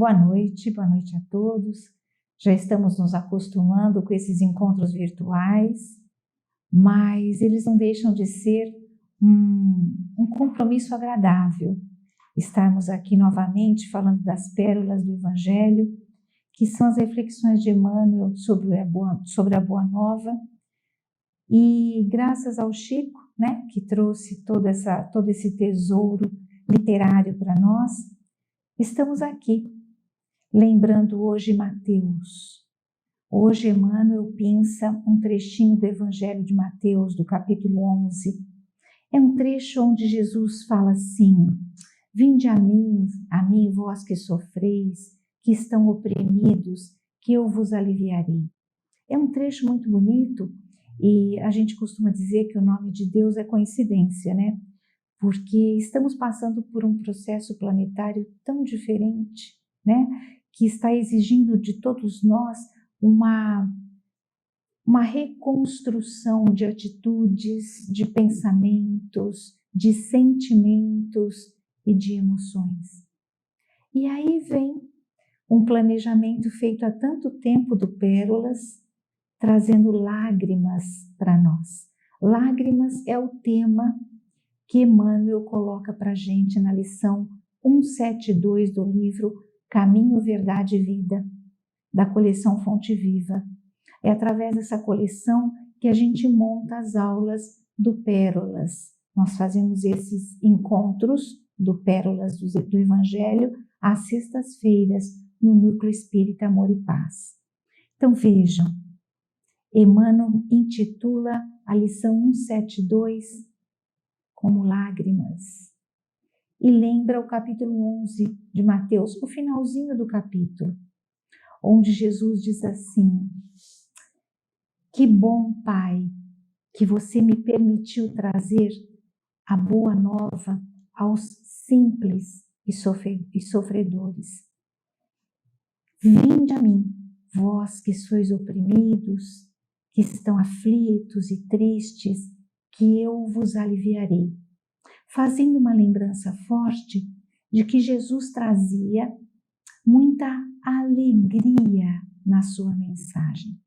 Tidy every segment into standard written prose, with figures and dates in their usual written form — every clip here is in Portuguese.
boa noite a todos. Já estamos nos acostumando com esses encontros virtuais, mas eles não deixam de ser um compromisso agradável. Estarmos aqui novamente falando das pérolas do Evangelho, que são as reflexões de Emmanuel sobre a Boa Nova. E graças ao Chico, né, que trouxe todo esse tesouro literário para nós, estamos aqui, lembrando hoje Mateus. Hoje Emmanuel pinça um trechinho do Evangelho de Mateus, do capítulo 11. É um trecho onde Jesus fala assim: vinde a mim, vós que sofreis, que estão oprimidos, que eu vos aliviarei. É um trecho muito bonito e a gente costuma dizer que o nome de Deus é coincidência, né? Porque estamos passando por um processo planetário tão diferente, né? Que está exigindo de todos nós uma reconstrução de atitudes, de pensamentos, de sentimentos e de emoções. E aí vem um planejamento feito há tanto tempo do Pérolas, trazendo lágrimas para nós. Lágrimas é o tema que Emmanuel coloca para a gente na lição 172 do livro Caminho, Verdade e Vida, da coleção Fonte Viva. É através dessa coleção que a gente monta as aulas do Pérolas. Nós fazemos esses encontros do Pérolas do Evangelho às sextas-feiras no Núcleo Espírita Amor e Paz. Então vejam, Emmanuel intitula a lição 172 como lágrimas e lembra o capítulo 11 de Mateus, o finalzinho do capítulo, onde Jesus diz assim: que bom, Pai, que você me permitiu trazer a boa nova aos simples e sofredores. Vinde a mim, vós que sois oprimidos, que estão aflitos e tristes, que eu vos aliviarei. Fazendo uma lembrança forte de que Jesus trazia muita alegria na sua mensagem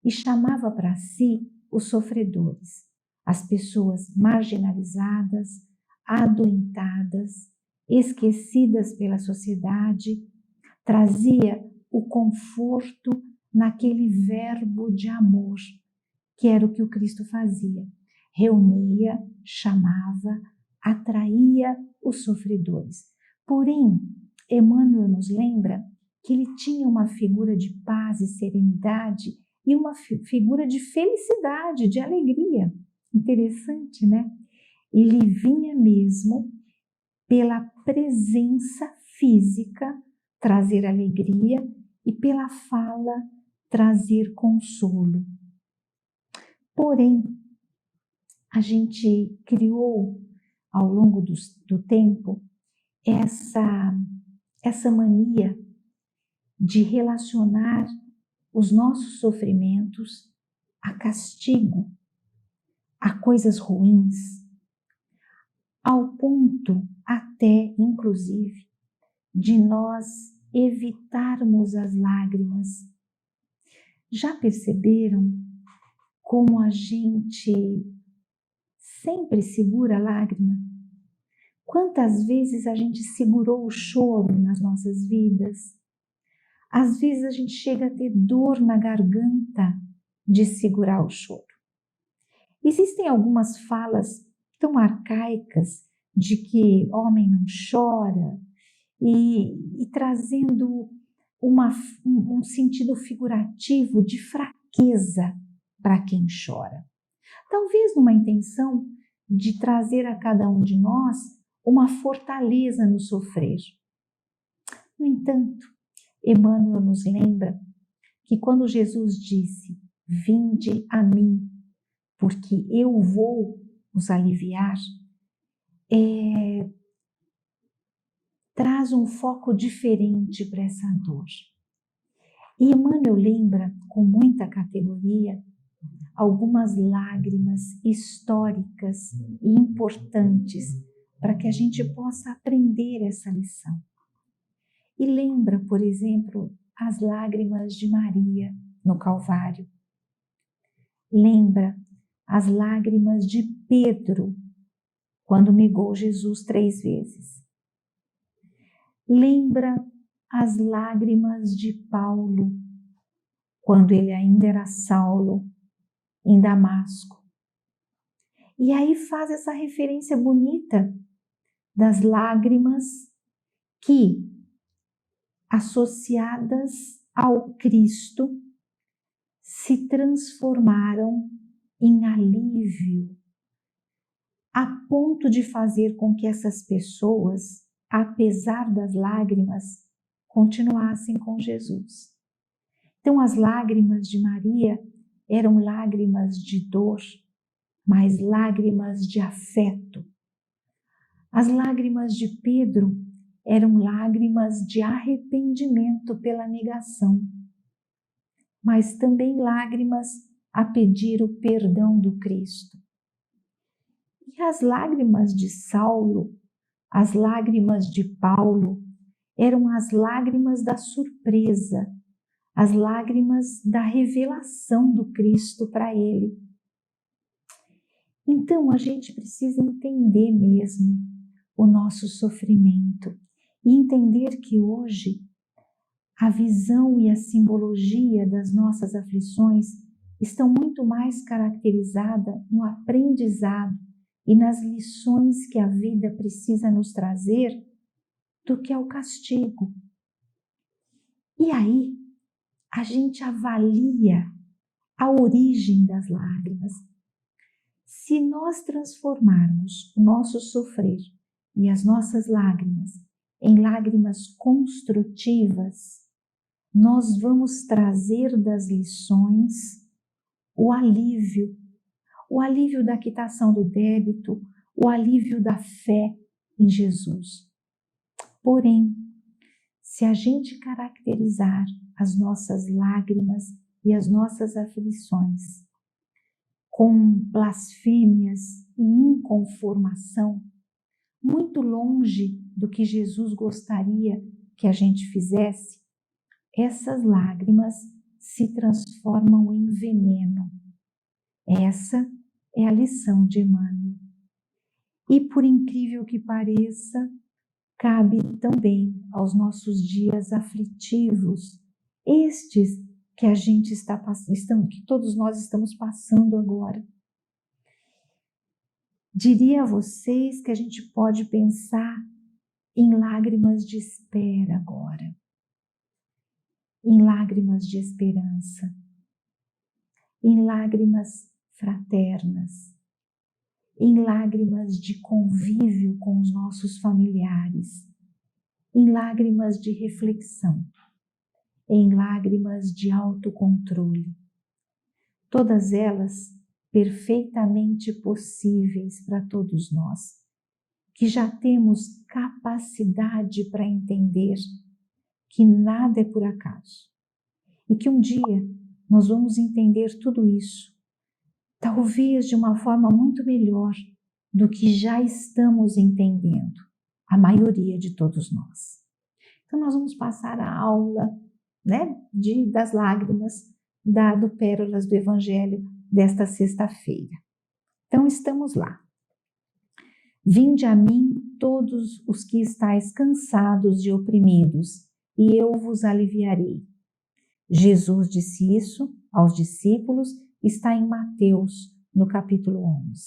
e chamava para si os sofredores, as pessoas marginalizadas, adoentadas, esquecidas pela sociedade, trazia o conforto naquele verbo de amor, que era o que o Cristo fazia. Reunia, chamava, atraía os sofredores. Porém, Emmanuel nos lembra que ele tinha uma figura de paz e serenidade e uma figura de felicidade, de alegria. Interessante, né? Ele vinha mesmo pela presença física trazer alegria e pela fala trazer consolo. Porém, a gente criou ao longo do tempo essa mania de relacionar os nossos sofrimentos a castigo, a coisas ruins, ao ponto até, inclusive, de nós evitarmos as lágrimas. Já perceberam como a gente sempre segura a lágrima? Quantas vezes a gente segurou o choro nas nossas vidas? Às vezes a gente chega a ter dor na garganta de segurar o choro. Existem algumas falas tão arcaicas de que homem não chora e trazendo um sentido figurativo de fraqueza para quem chora. Talvez numa intenção de trazer a cada um de nós uma fortaleza no sofrer. No entanto, Emmanuel nos lembra que quando Jesus disse: vinde a mim, porque eu vou os aliviar, traz um foco diferente para essa dor. E Emmanuel lembra com muita categoria algumas lágrimas históricas e importantes para que a gente possa aprender essa lição. E lembra, por exemplo, as lágrimas de Maria no Calvário. Lembra as lágrimas de Pedro quando negou Jesus 3 vezes. Lembra as lágrimas de Paulo quando ele ainda era Saulo em Damasco. E aí faz essa referência bonita das lágrimas que, associadas ao Cristo, se transformaram em alívio, a ponto de fazer com que essas pessoas, apesar das lágrimas, continuassem com Jesus. Então, as lágrimas de Maria eram lágrimas de dor, mas lágrimas de afeto. As lágrimas de Pedro eram lágrimas de arrependimento pela negação, mas também lágrimas a pedir o perdão do Cristo. E as lágrimas de Saulo, as lágrimas de Paulo, eram as lágrimas da surpresa, as lágrimas da revelação do Cristo para ele. Então a gente precisa entender mesmo o nosso sofrimento e entender que hoje a visão e a simbologia das nossas aflições estão muito mais caracterizadas no aprendizado e nas lições que a vida precisa nos trazer do que ao castigo. E aí a gente avalia a origem das lágrimas. Se nós transformarmos o nosso sofrer e as nossas lágrimas em lágrimas construtivas, nós vamos trazer das lições o alívio da quitação do débito, o alívio da fé em Jesus. Porém, se a gente caracterizar as nossas lágrimas e as nossas aflições com blasfêmias e inconformação, muito longe do que Jesus gostaria que a gente fizesse, essas lágrimas se transformam em veneno. Essa é a lição de Emmanuel. E por incrível que pareça, cabe também aos nossos dias aflitivos, estes que a gente está passando, que todos nós estamos passando agora. Diria a vocês que a gente pode pensar em lágrimas de espera agora, em lágrimas de esperança, em lágrimas fraternas, em lágrimas de convívio com os nossos familiares, em lágrimas de reflexão, em lágrimas de autocontrole. Todas elas perfeitamente possíveis para todos nós, que já temos capacidade para entender que nada é por acaso e que um dia nós vamos entender tudo isso, talvez de uma forma muito melhor do que já estamos entendendo, a maioria de todos nós. Então nós vamos passar a aula, das lágrimas do Pérolas do Evangelho desta sexta-feira. Então estamos lá. Vinde a mim todos os que estáis cansados e oprimidos, e eu vos aliviarei. Jesus disse isso aos discípulos, está em Mateus, no capítulo 11.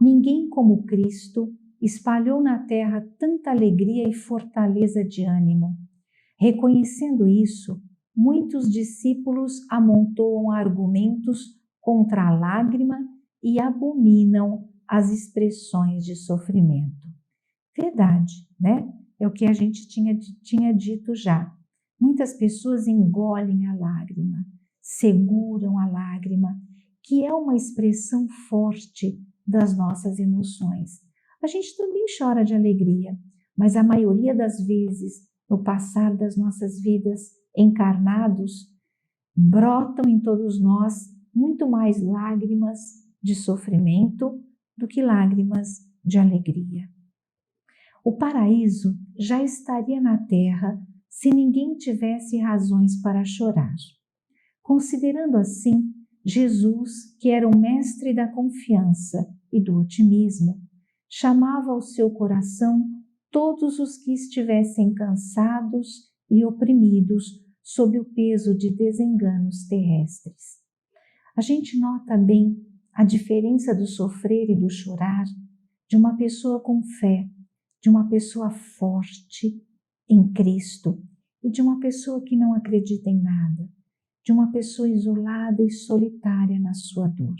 Ninguém como Cristo espalhou na terra tanta alegria e fortaleza de ânimo. Reconhecendo isso, muitos discípulos amontoam argumentos contra a lágrima e abominam as expressões de sofrimento. Verdade, né? É o que a gente tinha dito já. Muitas pessoas engolem a lágrima, seguram a lágrima, que é uma expressão forte das nossas emoções. A gente também chora de alegria, mas a maioria das vezes, no passar das nossas vidas encarnados, brotam em todos nós muito mais lágrimas de sofrimento do que lágrimas de alegria. O paraíso já estaria na terra se ninguém tivesse razões para chorar. Considerando assim, Jesus, que era o mestre da confiança e do otimismo, chamava ao seu coração todos os que estivessem cansados e oprimidos sob o peso de desenganos terrestres. A gente nota bem a diferença do sofrer e do chorar de uma pessoa com fé, de uma pessoa forte em Cristo e de uma pessoa que não acredita em nada, de uma pessoa isolada e solitária na sua dor.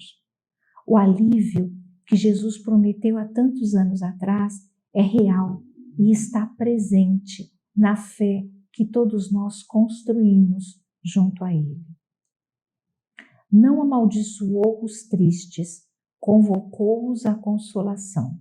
O alívio que Jesus prometeu há tantos anos atrás é real e está presente na fé que todos nós construímos junto a Ele. Não amaldiçoou os tristes, convocou-os à consolação.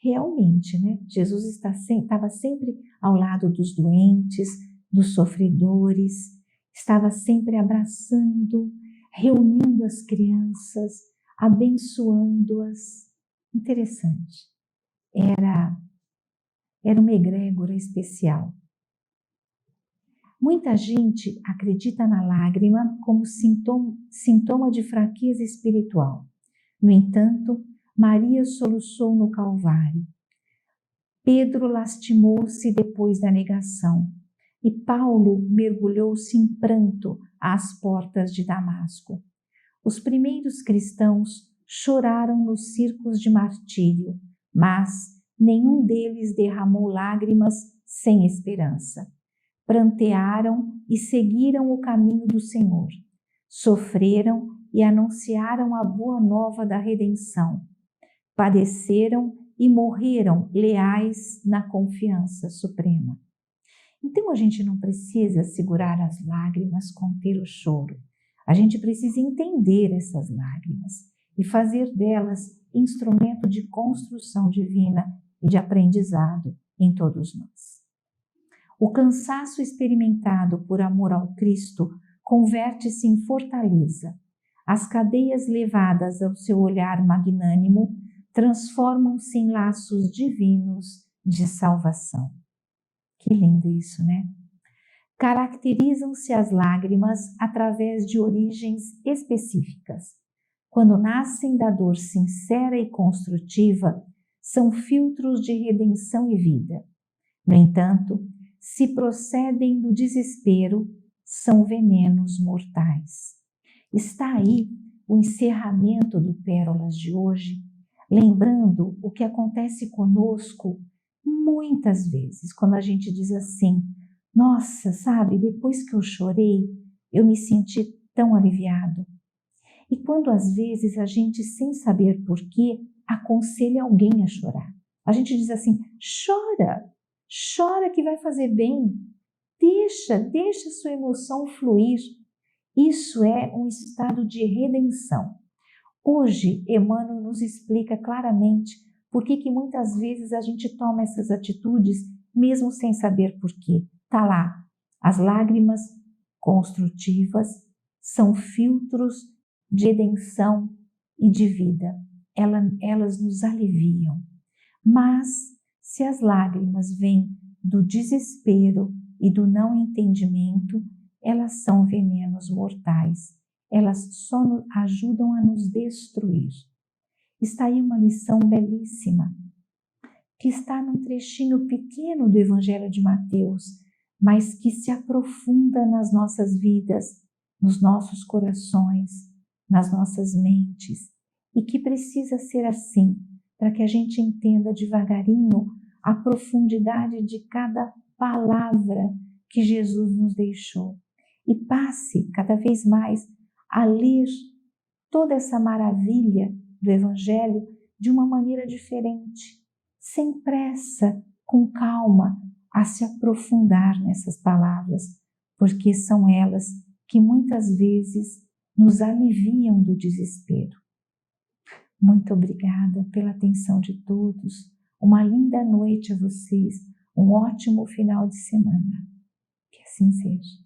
Realmente, né? Jesus estava sempre ao lado dos doentes, dos sofredores, estava sempre abraçando, reunindo as crianças, abençoando-as. Interessante. Era uma egrégora especial. Muita gente acredita na lágrima como sintoma de fraqueza espiritual. No entanto, Maria soluçou no Calvário. Pedro lastimou-se depois da negação e Paulo mergulhou-se em pranto às portas de Damasco. Os primeiros cristãos choraram nos circos de martírio, mas nenhum deles derramou lágrimas sem esperança. Prantearam e seguiram o caminho do Senhor. Sofreram e anunciaram a boa nova da redenção. Padeceram e morreram leais na confiança suprema. Então a gente não precisa segurar as lágrimas, conter o choro. A gente precisa entender essas lágrimas e fazer delas instrumento de construção divina e de aprendizado em todos nós. O cansaço experimentado por amor ao Cristo converte-se em fortaleza. As cadeias levadas ao seu olhar magnânimo transformam-se em laços divinos de salvação. Que lindo isso, né? Caracterizam-se as lágrimas através de origens específicas. Quando nascem da dor sincera e construtiva, são filtros de redenção e vida. No entanto, se procedem do desespero, são venenos mortais. Está aí o encerramento do Pérolas de hoje, lembrando o que acontece conosco muitas vezes, quando a gente diz assim, nossa, sabe, depois que eu chorei, eu me senti tão aliviado. E quando às vezes a gente, sem saber porquê, aconselha alguém a chorar. A gente diz assim, chora que vai fazer bem, deixa sua emoção fluir. Isso é um estado de redenção. Hoje, Emmanuel nos explica claramente por que muitas vezes a gente toma essas atitudes mesmo sem saber porquê. Está lá, as lágrimas construtivas são filtros de redenção e de vida. Elas nos aliviam. Mas se as lágrimas vêm do desespero e do não entendimento, elas são venenos mortais. Elas só ajudam a nos destruir. Está aí uma lição belíssima, que está num trechinho pequeno do Evangelho de Mateus, mas que se aprofunda nas nossas vidas, nos nossos corações, nas nossas mentes, e que precisa ser assim, para que a gente entenda devagarinho a profundidade de cada palavra que Jesus nos deixou e passe cada vez mais a ler toda essa maravilha do Evangelho de uma maneira diferente, sem pressa, com calma, a se aprofundar nessas palavras, porque são elas que muitas vezes nos aliviam do desespero. Muito obrigada pela atenção de todos. Uma linda noite a vocês, um ótimo final de semana. Que assim seja.